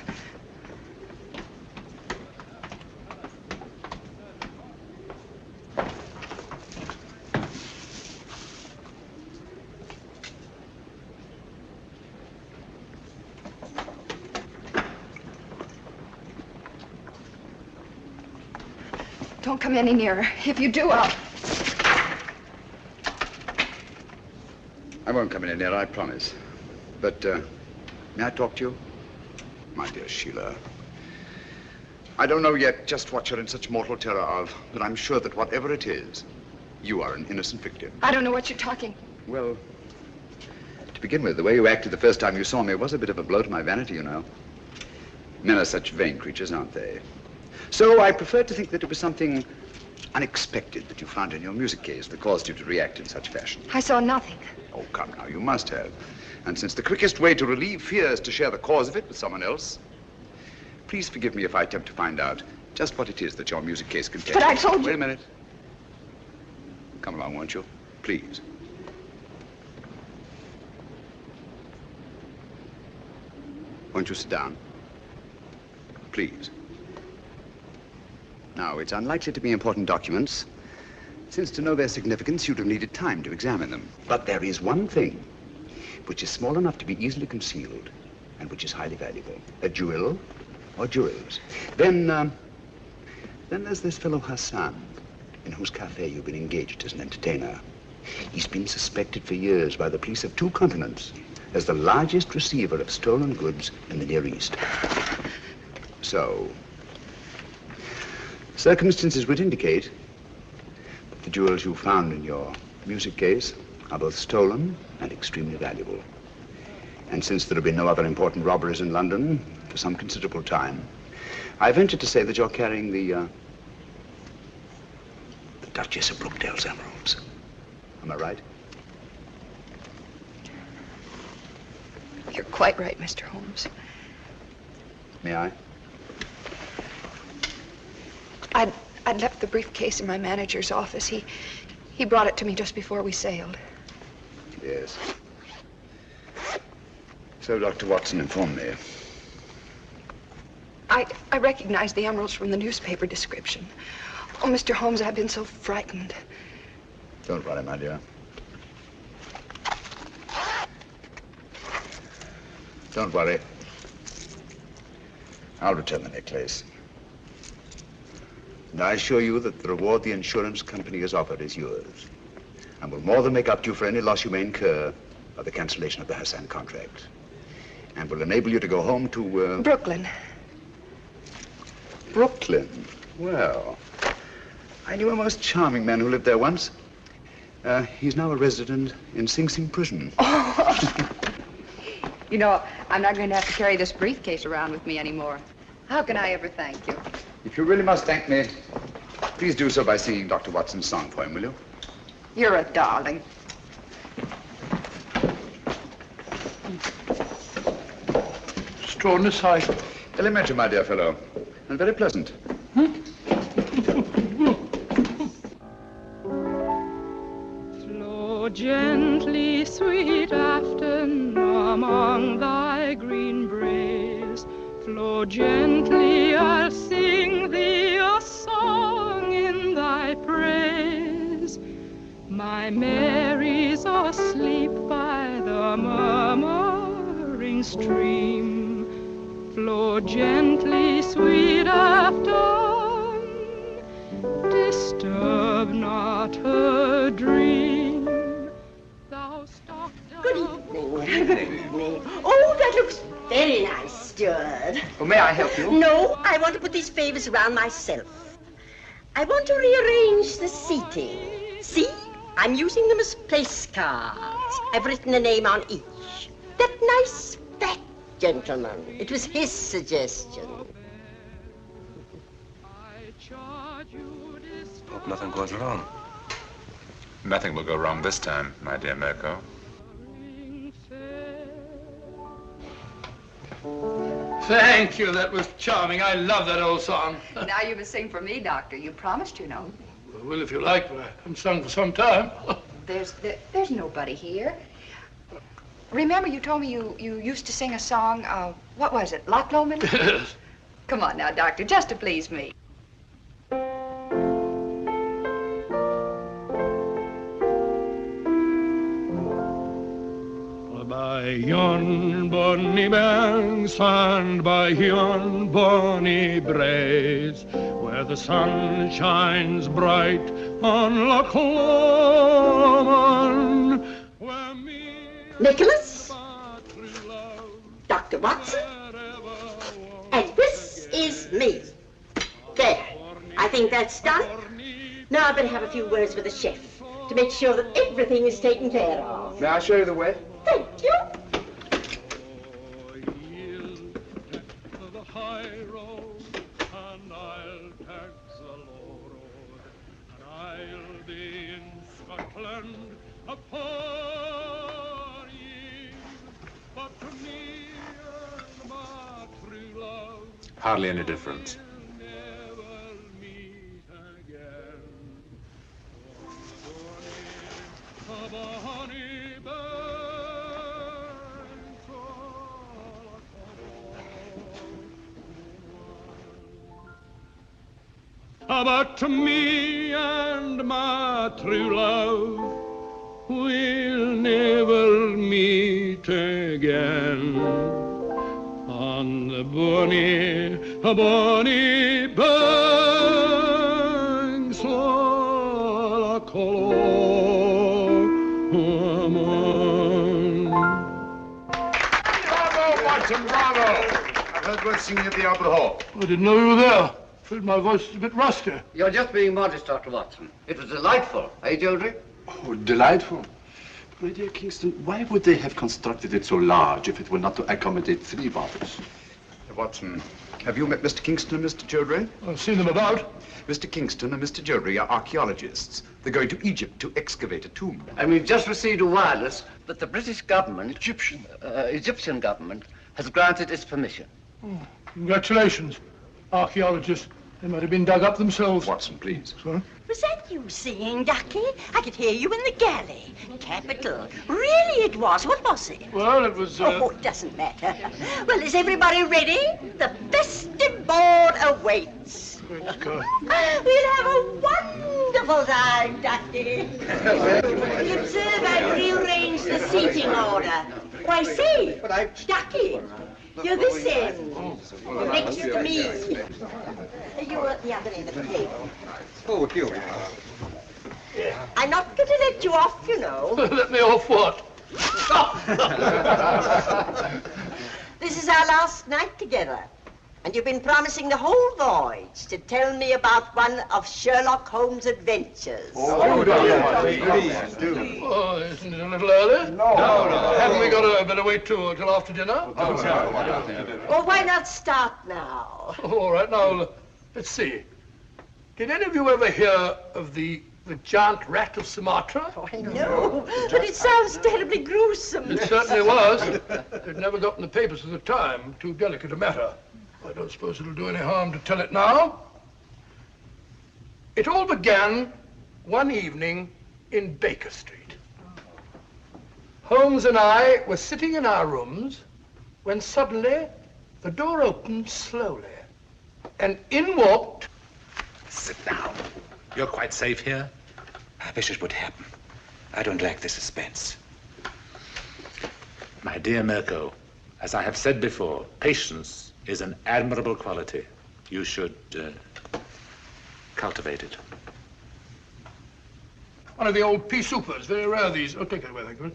Don't come any nearer. If you do, I'll... I won't come any nearer, I promise. But, may I talk to you? My dear Sheila, I don't know yet just what you're in such mortal terror of, but I'm sure that whatever it is, you are an innocent victim. I don't know what you're talking. Well, to begin with, the way you acted the first time you saw me was a bit of a blow to my vanity, you know. Men are such vain creatures, aren't they? So I preferred to think that it was something unexpected that you found in your music case that caused you to react in such fashion. I saw nothing. Oh, come now, you must have. And since the quickest way to relieve fear is to share the cause of it with someone else, please forgive me if I attempt to find out just what it is that your music case contains. But I told you... Wait a minute. Come along, won't you? Please. Won't you sit down? Please. Now, it's unlikely to be important documents, since to know their significance, you'd have needed time to examine them. But there is one thing which is small enough to be easily concealed and which is highly valuable. A jewel or jewels. Then there's this fellow Hassan, in whose cafe you've been engaged as an entertainer. He's been suspected for years by the police of 2 continents as the largest receiver of stolen goods in the Near East. So, circumstances would indicate that the jewels you found in your music case are both stolen and extremely valuable. And since there have been no other important robberies in London for some considerable time, I venture to say that you're carrying the Duchess of Brookdale's emeralds. Am I right? You're quite right, Mr. Holmes. May I? I'd left the briefcase in my manager's office. He brought it to me just before we sailed. Yes. So Dr. Watson informed me. I recognized the emeralds from the newspaper description. Oh, Mr. Holmes, I've been so frightened. Don't worry, my dear. Don't worry. I'll return the necklace. And I assure you that the reward the insurance company has offered is yours, and will more than make up to you for any loss you may incur by the cancellation of the Hassan contract, and will enable you to go home to, Brooklyn. Brooklyn? Well, I knew a most charming man who lived there once. He's now a resident in Sing Sing prison. Oh. You know, I'm not going to have to carry this briefcase around with me anymore. How can I ever thank you? If you really must thank me, please do so by singing Dr. Watson's song for him, will you? You're a darling. Extraordinary sight. Elementary, my dear fellow, and very pleasant. Flow gently, sweet Afton, among thy green braes. Flow gently, I'll sing thee a song in thy praise. My Mary's asleep by the murmuring stream. Flow gently, sweet Afton, disturb not her a dream. Thou stalked Good evening. Good evening. Oh, that looks very nice, steward. Oh, may I help you? No, I want to put these favors around myself. I want to rearrange the seating. See? I'm using them as place cards. I've written a name on each. That nice fat gentleman. It was his suggestion. Hope nothing goes wrong. Nothing will go wrong this time, my dear Mirko. Thank you. That was charming. I love that old song. Now you must sing for me, Doctor. You promised, you know. Well, if you like, but I haven't sung for some time. There's nobody here. Remember you told me you used to sing a song, what was it, Loch Lomond? Yes. Come on now, Doctor, just to please me. By yon bonny banks and by yon bonny braes, where the sun shines bright on Loch Lomond, Nicholas, Dr. Watson, and this is me. There, I think that's done. Now I better have a few words with the chef to make sure that everything is taken care of. May I show you the way? Thank you. Hardly any difference. But me and my true love will never meet again on the bonny banks of Loch Lomond. Bravo, Watson, bravo! I've heard worth singing at the Albert Hall. I didn't know you were there. Afraid my voice is a bit rusty. You're just being modest, Dr. Watson. It was delightful, eh, Georgie? Oh, delightful. My dear Kingston, why would they have constructed it so large if it were not to accommodate 3 bottles? Watson, have you met Mr. Kingston and Mr. Childry? I've seen them about. Mr. Kingston and Mr. Childry are archaeologists. They're going to Egypt to excavate a tomb. And we've just received a wireless that the British government, Egyptian government, has granted its permission. Oh, congratulations, archaeologists. They might have been dug up themselves. Watson, please. Sorry? Was that you singing, Ducky? I could hear you in the galley. Capital. Really it was. What was it? Well, it was... Oh, it doesn't matter. Well, is everybody ready? The festive board awaits. Let's go. We'll have a wonderful time, Ducky. You observe I've rearranged the seating order. Why, say, Ducky, you're this end. Next to me. You're at the other end of the table. Oh, here. I'm not going to let you off, you know. Let me off what? This is our last night together. And you've been promising the whole voyage to tell me about one of Sherlock Holmes' adventures. Oh, please do. Oh, isn't it a little early? No. Haven't we got a better wait till after dinner? Well, why not start now? All right, now, let's see. Did any of you ever hear of the giant rat of Sumatra? Oh, no, but it sounds terribly gruesome. It certainly was. It never got in the papers at the time. Too delicate a matter. I don't suppose it'll do any harm to tell it now. It all began one evening in Baker Street. Holmes and I were sitting in our rooms when suddenly the door opened slowly and in walked... Sit down. You're quite safe here? I wish it would happen. I don't like the suspense. My dear Mirko, as I have said before, patience is an admirable quality. You should cultivate it. One of the old pea soupers. Very rare, these. Oh, take it away, thank you.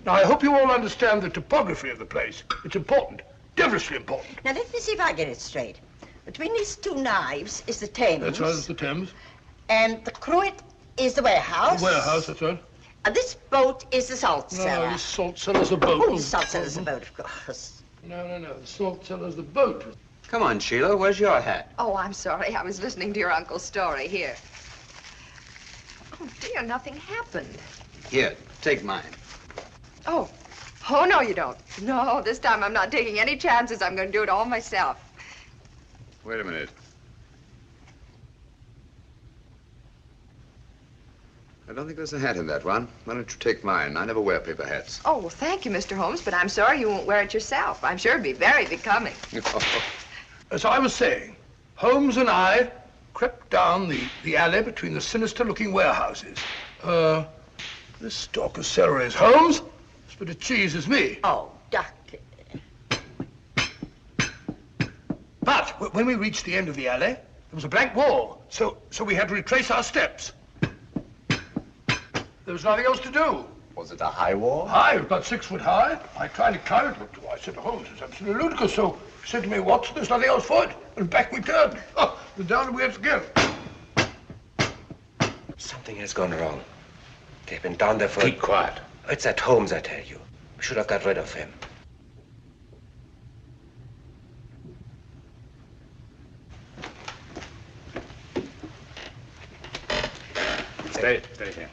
Now, I hope you all understand the topography of the place. It's important. Devilishly important. Now, let me see if I get it straight. Between these two knives is the Thames. That's right, it's the Thames. And the Cruet is the warehouse. The warehouse, that's right. And this boat is the salt cellar. No, the salt cellar's a boat. Oh, the salt cellar's a boat, of course. No. The salt cellar's the boat. Come on, Sheila. Where's your hat? Oh, I'm sorry. I was listening to your uncle's story. Here. Oh, dear, nothing happened. Here, take mine. Oh. Oh, no, you don't. No, this time I'm not taking any chances. I'm going to do it all myself. Wait a minute. I don't think there's a hat in that one. Why don't you take mine? I never wear paper hats. Oh, well, thank you, Mr. Holmes, but I'm sorry you won't wear it yourself. I'm sure it'd be very becoming. As I was saying, Holmes and I crept down the alley between the sinister-looking warehouses. This stalk of celery is Holmes. This bit of cheese is me. Oh, Doctor. But when we reached the end of the alley, there was a blank wall. So we had to retrace our steps. There was nothing else to do. Was it a high wall? High, about 6 foot high. I tried to climb it, but I said to Holmes, it's absolutely ludicrous. So he said to me, Watson, there's nothing else for it. And back we turned. Oh, and down we went again. Something has gone wrong. They've been down there for... Keep quiet. It's at Holmes, I tell you. We should have got rid of him. Stay here.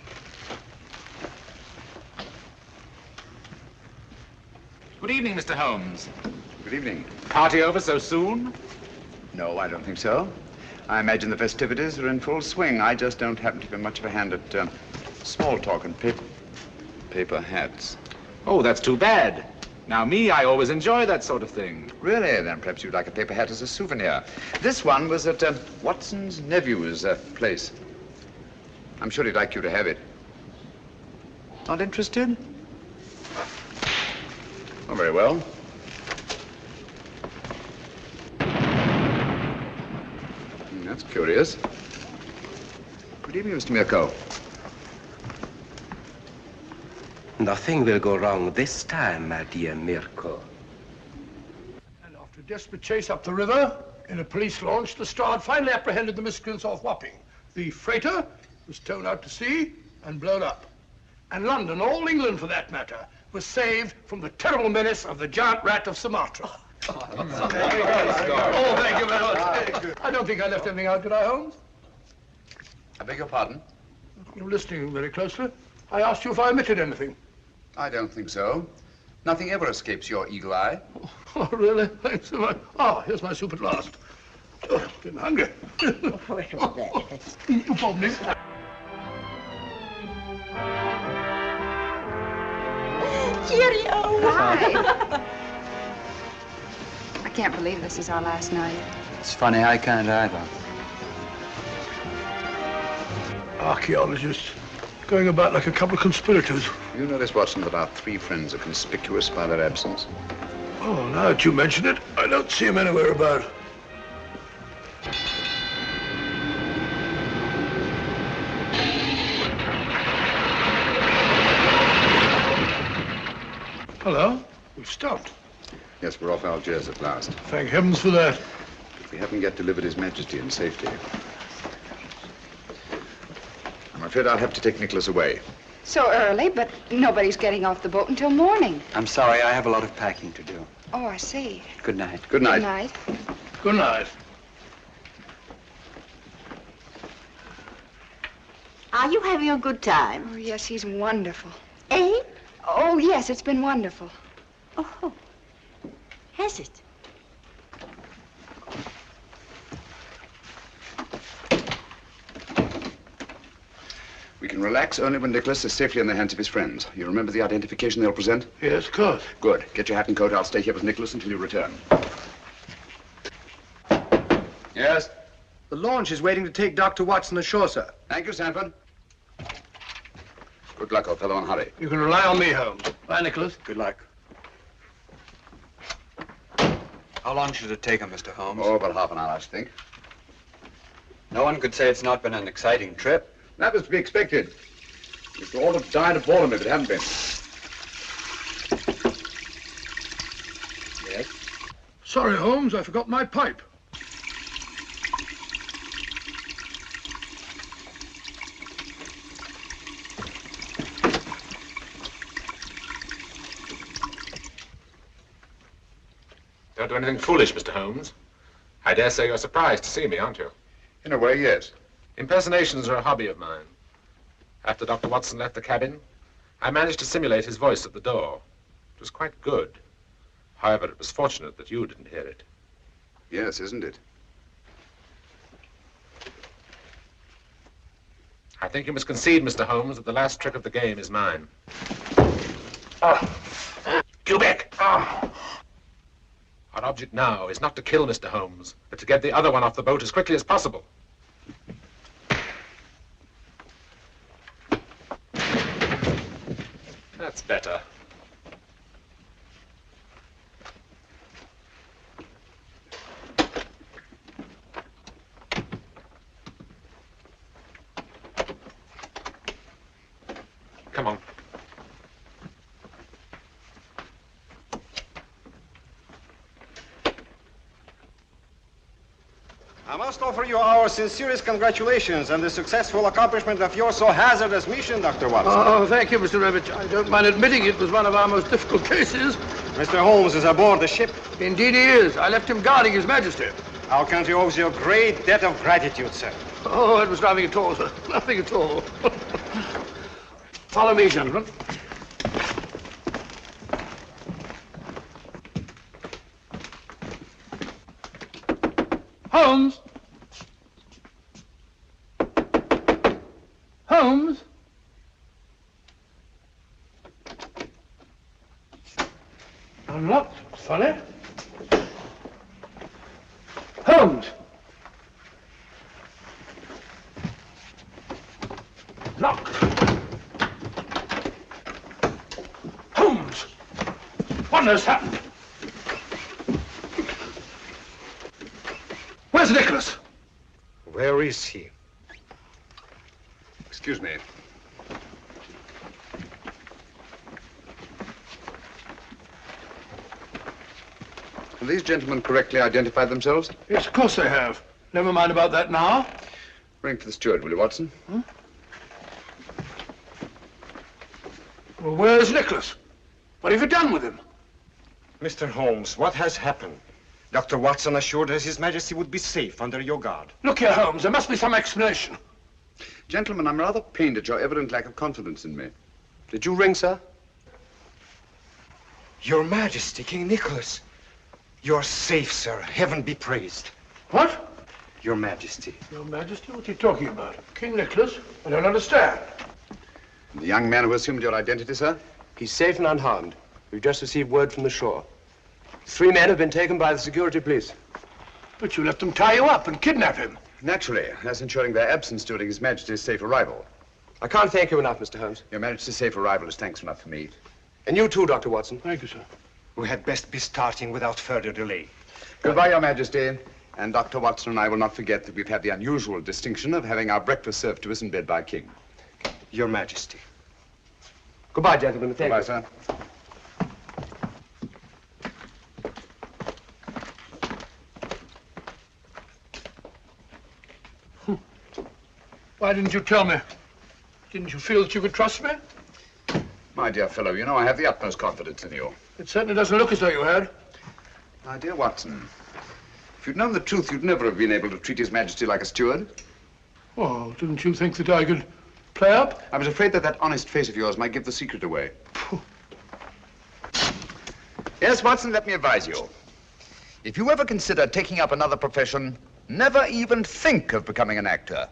Good evening, Mr. Holmes. Good evening. Party over so soon? No, I don't think so. I imagine the festivities are in full swing. I just don't happen to be much of a hand at small talk and paper hats. Oh, that's too bad. Now, me, I always enjoy that sort of thing. Really? Then perhaps you'd like a paper hat as a souvenir. This one was at Watson's nephew's place. I'm sure he'd like you to have it. Not interested? Oh, very well. That's curious. Good evening, Mr. Mirko. Nothing will go wrong this time, my dear Mirko. And after a desperate chase up the river, in a police launch, the Strad finally apprehended the miscreants off Wapping. The freighter was towed out to sea and blown up. And London, all England for that matter, was saved from the terrible menace of the giant rat of Sumatra. Oh, thank you very much. I don't think I left anything out, did I, Holmes? I beg your pardon? You're listening very closely. I asked you if I omitted anything. I don't think so. Nothing ever escapes your eagle eye. Oh, really? Thanks so much. Ah, here's my soup at last. Oh, I'm hungry. Wait a minute. You probably. Cheerio. Hi. I can't believe this is our last night. It's funny, I can't either. Archaeologists going about like a couple of conspirators. You notice, Watson, that our 3 friends are conspicuous by their absence. Oh, now that you mention it, I don't see him anywhere about. Hello? We've stopped. Yes, we're off Algiers at last. Thank heavens for that. But we haven't yet delivered His Majesty in safety. I'm afraid I'll have to take Nicholas away. So early, but nobody's getting off the boat until morning. I'm sorry, I have a lot of packing to do. Oh, I see. Good night. Good night. Good night. Good night. Are you having a good time? Oh, yes, he's wonderful. Eh? Oh, yes, it's been wonderful. Oh, has it? We can relax only when Nicholas is safely in the hands of his friends. You remember the identification they'll present? Yes, of course. Good. Get your hat and coat. I'll stay here with Nicholas until you return. Yes? The launch is waiting to take Dr. Watson ashore, sir. Thank you, Sanford. Good luck, old fellow, and hurry. You can rely on me, Holmes. Bye, Nicholas. Good luck. How long should it take him, Mr. Holmes? Oh, about half an hour, I should think. No one could say it's not been an exciting trip. That was to be expected. You'd all have died of boredom if it hadn't been. Yes? Sorry, Holmes, I forgot my pipe. Don't do anything foolish, Mr. Holmes. I dare say you're surprised to see me, aren't you? In a way, yes. Impersonations are a hobby of mine. After Dr. Watson left the cabin, I managed to simulate his voice at the door. It was quite good. However, it was fortunate that you didn't hear it. Yes, isn't it? I think you must concede, Mr. Holmes, that the last trick of the game is mine. Cubic! Our object now is not to kill Mr. Holmes, but to get the other one off the boat as quickly as possible. That's better. Come on. I must offer you our sincerest congratulations on the successful accomplishment of your so hazardous mission, Dr. Watson. Oh, thank you, Mr. Revich. I don't mind admitting it was one of our most difficult cases. Mr. Holmes is aboard the ship. Indeed he is. I left him guarding His Majesty. Our country owes you a great debt of gratitude, sir. Oh, it was nothing at all, sir. Nothing at all. Follow me, gentlemen. Holmes! Holmes! Unlocked. Funny. Holmes! Locked. Holmes! What has happened? Where's Nicholas? Where is he? Excuse me. Have these gentlemen correctly identified themselves? Yes, of course they have. Never mind about that now. Ring for the steward, will you, Watson? Well, where's Nicholas? What have you done with him? Mr. Holmes, what has happened? Dr. Watson assured us His Majesty would be safe under your guard. Look here, Holmes, there must be some explanation. Gentlemen, I'm rather pained at your evident lack of confidence in me. Did you ring, sir? Your Majesty, King Nicholas. You're safe, sir. Heaven be praised. What? Your Majesty. Your Majesty? What are you talking about? King Nicholas? I don't understand. The young man who assumed your identity, sir? He's safe and unharmed. We've just received word from the shore. 3 men have been taken by the security police. But you let them tie you up and kidnap him. Naturally, that's ensuring their absence during His Majesty's safe arrival. I can't thank you enough, Mr. Holmes. Your Majesty's safe arrival is thanks enough for me. And you too, Dr. Watson. Thank you, sir. We had best be starting without further delay. Goodbye, Your Majesty. And Dr. Watson and I will not forget that we've had the unusual distinction of having our breakfast served to us in bed by King. Your Majesty. Goodbye, gentlemen. Thank you. Goodbye, sir. Why didn't you tell me? Didn't you feel that you could trust me? My dear fellow, you know I have the utmost confidence in you. It certainly doesn't look as though you had. My dear Watson, if you'd known the truth, you'd never have been able to treat His Majesty like a steward. Well, didn't you think that I could play up? I was afraid that that honest face of yours might give the secret away. Yes, Watson, let me advise you. If you ever consider taking up another profession, never even think of becoming an actor.